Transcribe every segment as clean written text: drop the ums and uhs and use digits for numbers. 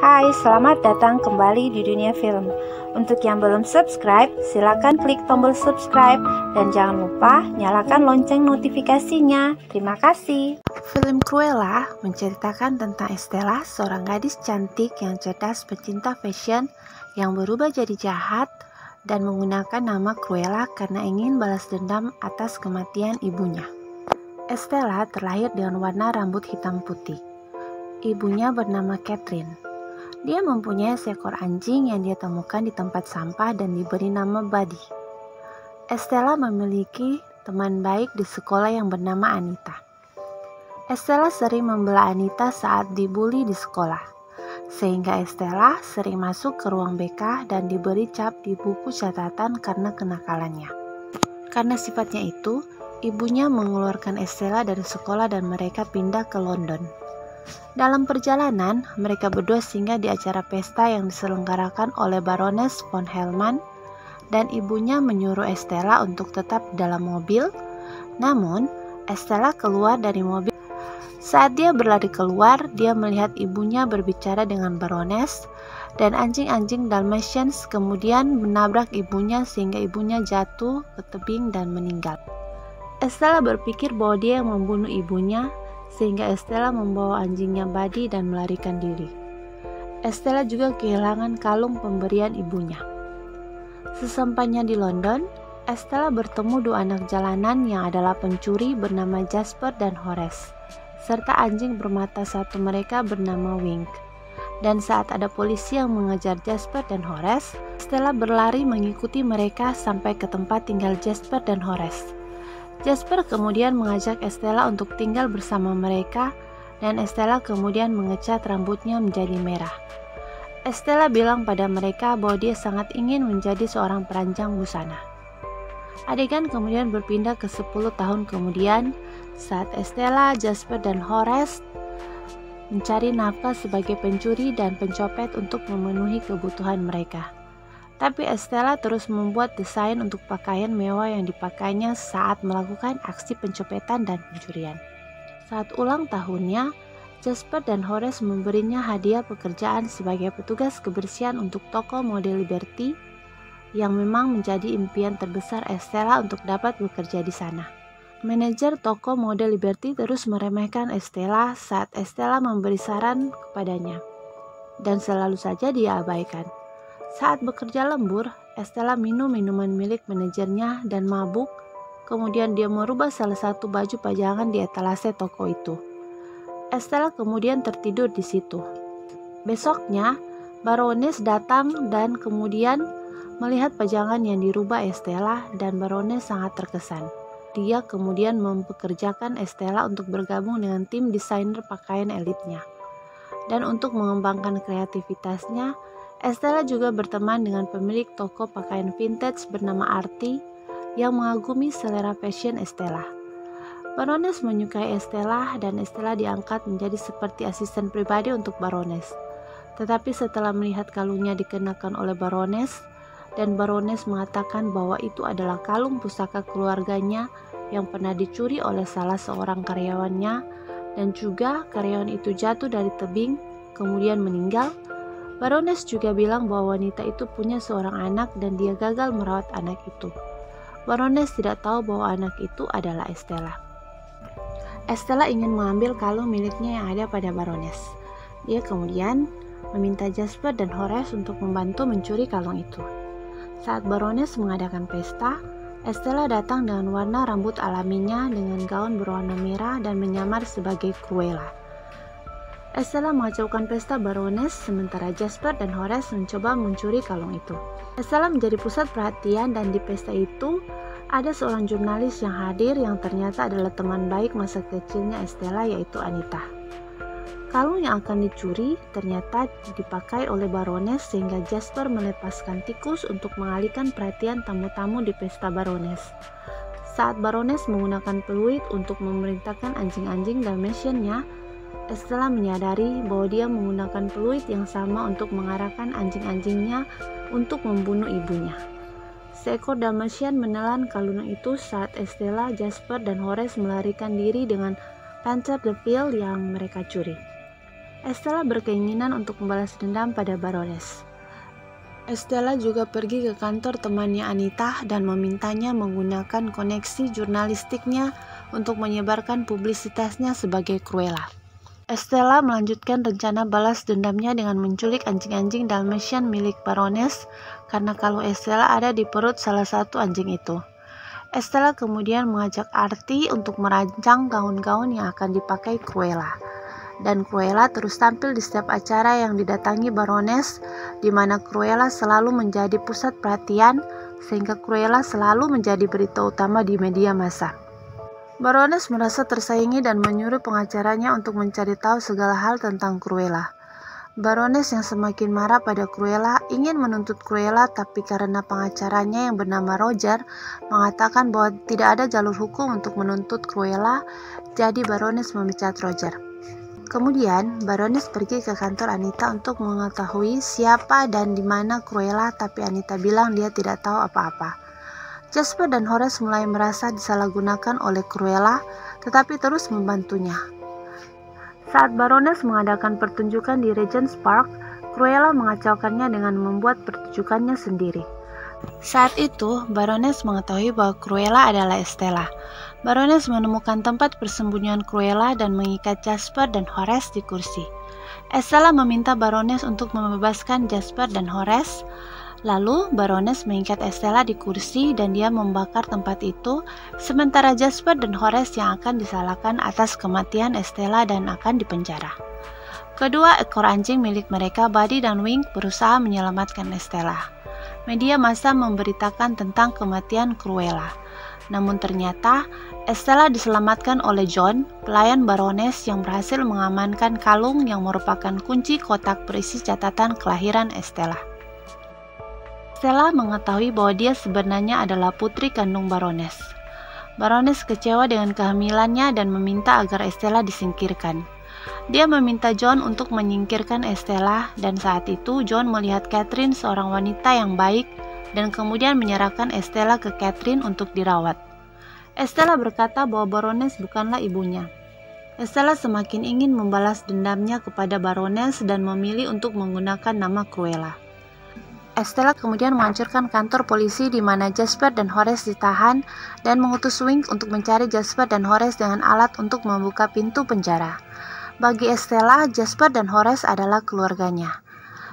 Hai, selamat datang kembali di dunia film. Untuk yang belum subscribe, silakan klik tombol subscribe dan jangan lupa nyalakan lonceng notifikasinya. Terima kasih. Film Cruella menceritakan tentang Estella, seorang gadis cantik yang cerdas pecinta fashion yang berubah jadi jahat dan menggunakan nama Cruella karena ingin balas dendam atas kematian ibunya. Estella terlahir dengan warna rambut hitam putih. Ibunya bernama Catherine. Dia mempunyai seekor anjing yang dia temukan di tempat sampah dan diberi nama Buddy. Estella memiliki teman baik di sekolah yang bernama Anita. Estella sering membela Anita saat dibully di sekolah, sehingga Estella sering masuk ke ruang BK dan diberi cap di buku catatan karena kenakalannya. Karena sifatnya itu, ibunya mengeluarkan Estella dari sekolah dan mereka pindah ke London. Dalam perjalanan, mereka berdua singgah di acara pesta yang diselenggarakan oleh Baroness von Hellman dan ibunya menyuruh Estella untuk tetap dalam mobil. Namun, Estella keluar dari mobil. Saat dia berlari keluar, dia melihat ibunya berbicara dengan Baroness dan anjing-anjing Dalmatians kemudian menabrak ibunya sehingga ibunya jatuh ke tebing dan meninggal. Estella berpikir bahwa dia yang membunuh ibunya, sehingga Estella membawa anjingnya Buddy dan melarikan diri. Estella juga kehilangan kalung pemberian ibunya. Sesampainya di London, Estella bertemu dua anak jalanan yang adalah pencuri bernama Jasper dan Horace, serta anjing bermata satu mereka bernama Wink. Dan saat ada polisi yang mengejar Jasper dan Horace, Estella berlari mengikuti mereka sampai ke tempat tinggal Jasper dan Horace. Jasper kemudian mengajak Estella untuk tinggal bersama mereka dan Estella kemudian mengecat rambutnya menjadi merah. Estella bilang pada mereka bahwa dia sangat ingin menjadi seorang perancang busana. Adegan kemudian berpindah ke 10 tahun kemudian saat Estella, Jasper, dan Horace mencari nafkah sebagai pencuri dan pencopet untuk memenuhi kebutuhan mereka. Tapi Estella terus membuat desain untuk pakaian mewah yang dipakainya saat melakukan aksi pencopetan dan pencurian. Saat ulang tahunnya, Jasper dan Horace memberinya hadiah pekerjaan sebagai petugas kebersihan untuk toko mode Liberty yang memang menjadi impian terbesar Estella untuk dapat bekerja di sana. Manajer toko mode Liberty terus meremehkan Estella saat Estella memberi saran kepadanya, dan selalu saja dia abaikan. Saat bekerja lembur, Estella minum minuman milik manajernya dan mabuk. Kemudian dia merubah salah satu baju pajangan di etalase toko itu. Estella kemudian tertidur di situ. Besoknya, Baroness datang dan kemudian melihat pajangan yang dirubah Estella dan Baroness sangat terkesan. Dia kemudian mempekerjakan Estella untuk bergabung dengan tim desainer pakaian elitnya. Dan untuk mengembangkan kreativitasnya, Estella juga berteman dengan pemilik toko pakaian vintage bernama Artie yang mengagumi selera fashion Estella. Baroness menyukai Estella dan Estella diangkat menjadi seperti asisten pribadi untuk Baroness. Tetapi setelah melihat kalungnya dikenakan oleh Baroness dan Baroness mengatakan bahwa itu adalah kalung pusaka keluarganya yang pernah dicuri oleh salah seorang karyawannya dan juga karyawan itu jatuh dari tebing kemudian meninggal, Baroness juga bilang bahwa wanita itu punya seorang anak dan dia gagal merawat anak itu. Baroness tidak tahu bahwa anak itu adalah Estella. Estella ingin mengambil kalung miliknya yang ada pada Baroness. Dia kemudian meminta Jasper dan Horace untuk membantu mencuri kalung itu. Saat Baroness mengadakan pesta, Estella datang dengan warna rambut alaminya dengan gaun berwarna merah dan menyamar sebagai Cruella. Estella mengacaukan pesta Baroness sementara Jasper dan Horace mencoba mencuri kalung itu. Estella menjadi pusat perhatian dan di pesta itu ada seorang jurnalis yang hadir yang ternyata adalah teman baik masa kecilnya Estella yaitu Anita. Kalung yang akan dicuri ternyata dipakai oleh Baroness sehingga Jasper melepaskan tikus untuk mengalihkan perhatian tamu-tamu di pesta Baroness. Saat Baroness menggunakan peluit untuk memerintahkan anjing-anjing Dalmatiannya, Estella menyadari bahwa dia menggunakan peluit yang sama untuk mengarahkan anjing-anjingnya untuk membunuh ibunya. Seekor Dalmatian menelan kalung itu saat Estella, Jasper, dan Horace melarikan diri dengan Panther Devil yang mereka curi. Estella berkeinginan untuk membalas dendam pada Baroness. Estella juga pergi ke kantor temannya Anita dan memintanya menggunakan koneksi jurnalistiknya untuk menyebarkan publisitasnya sebagai Cruella. Estella melanjutkan rencana balas dendamnya dengan menculik anjing-anjing Dalmatian milik Baroness karena kalung Estella ada di perut salah satu anjing itu. Estella kemudian mengajak Artie untuk merancang gaun-gaun yang akan dipakai Cruella. Dan Cruella terus tampil di setiap acara yang didatangi Baroness, di mana Cruella selalu menjadi pusat perhatian, sehingga Cruella selalu menjadi berita utama di media massa. Baroness merasa tersaingi dan menyuruh pengacaranya untuk mencari tahu segala hal tentang Cruella. Baroness yang semakin marah pada Cruella ingin menuntut Cruella, tapi karena pengacaranya yang bernama Roger mengatakan bahwa tidak ada jalur hukum untuk menuntut Cruella, jadi Baroness memecat Roger. Kemudian, Baroness pergi ke kantor Anita untuk mengetahui siapa dan di mana Cruella, tapi Anita bilang dia tidak tahu apa-apa. Jasper dan Horace mulai merasa disalahgunakan oleh Cruella, tetapi terus membantunya. Saat Baroness mengadakan pertunjukan di Regent's Park, Cruella mengacaukannya dengan membuat pertunjukannya sendiri. Saat itu, Baroness mengetahui bahwa Cruella adalah Estella. Baroness menemukan tempat persembunyian Cruella dan mengikat Jasper dan Horace di kursi. Estella meminta Baroness untuk membebaskan Jasper dan Horace. Lalu, Baroness mengikat Estella di kursi dan dia membakar tempat itu, sementara Jasper dan Horace yang akan disalahkan atas kematian Estella dan akan dipenjara. Kedua ekor anjing milik mereka, Buddy dan Wink, berusaha menyelamatkan Estella. Media massa memberitakan tentang kematian Cruella. Namun ternyata, Estella diselamatkan oleh John, pelayan Baroness yang berhasil mengamankan kalung yang merupakan kunci kotak berisi catatan kelahiran Estella. Estella mengetahui bahwa dia sebenarnya adalah putri kandung Baroness. Baroness kecewa dengan kehamilannya dan meminta agar Estella disingkirkan. Dia meminta John untuk menyingkirkan Estella, dan saat itu John melihat Catherine seorang wanita yang baik dan kemudian menyerahkan Estella ke Catherine untuk dirawat. Estella berkata bahwa Baroness bukanlah ibunya. Estella semakin ingin membalas dendamnya kepada Baroness dan memilih untuk menggunakan nama Cruella. Estella kemudian menghancurkan kantor polisi di mana Jasper dan Horace ditahan dan mengutus Wink untuk mencari Jasper dan Horace dengan alat untuk membuka pintu penjara. Bagi Estella, Jasper dan Horace adalah keluarganya.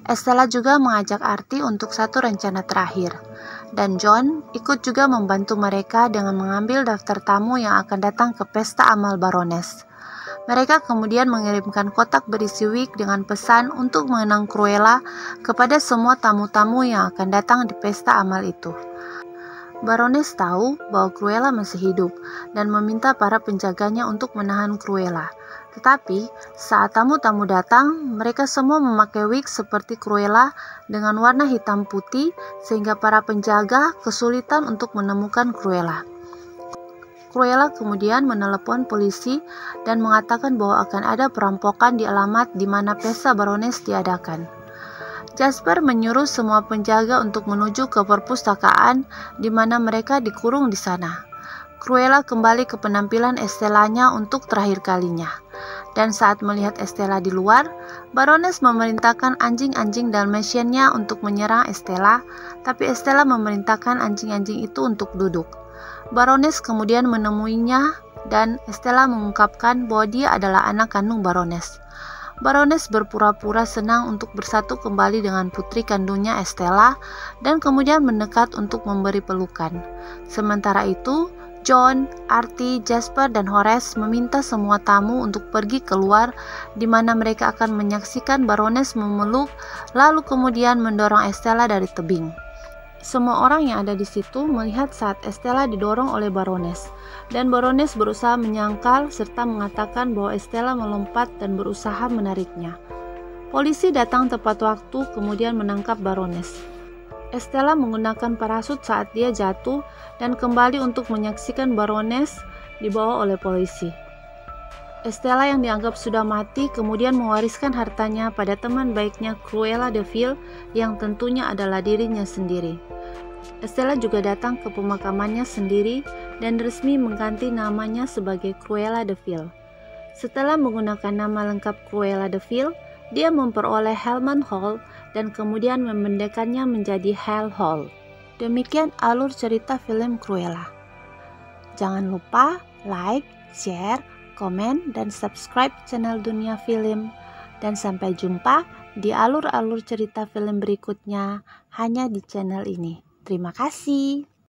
Estella juga mengajak Artie untuk satu rencana terakhir, dan John ikut juga membantu mereka dengan mengambil daftar tamu yang akan datang ke pesta amal Baroness. Mereka kemudian mengirimkan kotak berisi wig dengan pesan untuk mengenang Cruella kepada semua tamu-tamu yang akan datang di pesta amal itu. Baroness tahu bahwa Cruella masih hidup dan meminta para penjaganya untuk menahan Cruella. Tetapi, saat tamu-tamu datang, mereka semua memakai wig seperti Cruella dengan warna hitam putih sehingga para penjaga kesulitan untuk menemukan Cruella. Cruella kemudian menelepon polisi dan mengatakan bahwa akan ada perampokan di alamat di mana pesta Baroness diadakan. Jasper menyuruh semua penjaga untuk menuju ke perpustakaan di mana mereka dikurung di sana. Cruella kembali ke penampilan Estella-nya untuk terakhir kalinya. Dan saat melihat Estella di luar, Baroness memerintahkan anjing-anjing Dalmatian-nya untuk menyerang Estella, tapi Estella memerintahkan anjing-anjing itu untuk duduk. Baroness kemudian menemuinya dan Estella mengungkapkan bahwa dia adalah anak kandung Baroness. Baroness berpura-pura senang untuk bersatu kembali dengan putri kandungnya Estella dan kemudian mendekat untuk memberi pelukan. Sementara itu, John, Artie, Jasper, dan Horace meminta semua tamu untuk pergi keluar di mana mereka akan menyaksikan Baroness memeluk lalu kemudian mendorong Estella dari tebing. Semua orang yang ada di situ melihat saat Estella didorong oleh Baroness, dan Baroness berusaha menyangkal serta mengatakan bahwa Estella melompat dan berusaha menariknya. Polisi datang tepat waktu kemudian menangkap Baroness. Estella menggunakan parasut saat dia jatuh dan kembali untuk menyaksikan Baroness dibawa oleh polisi. Estella yang dianggap sudah mati kemudian mewariskan hartanya pada teman baiknya Cruella de Vil yang tentunya adalah dirinya sendiri. Estella juga datang ke pemakamannya sendiri dan resmi mengganti namanya sebagai Cruella de Vil. Setelah menggunakan nama lengkap Cruella de Vil, dia memperoleh Helmand Hall dan kemudian memendekkannya menjadi Hell Hall. Demikian alur cerita film Cruella. Jangan lupa like, share, komen, dan subscribe channel Dunia Film. Dan sampai jumpa di alur-alur cerita film berikutnya hanya di channel ini. Terima kasih.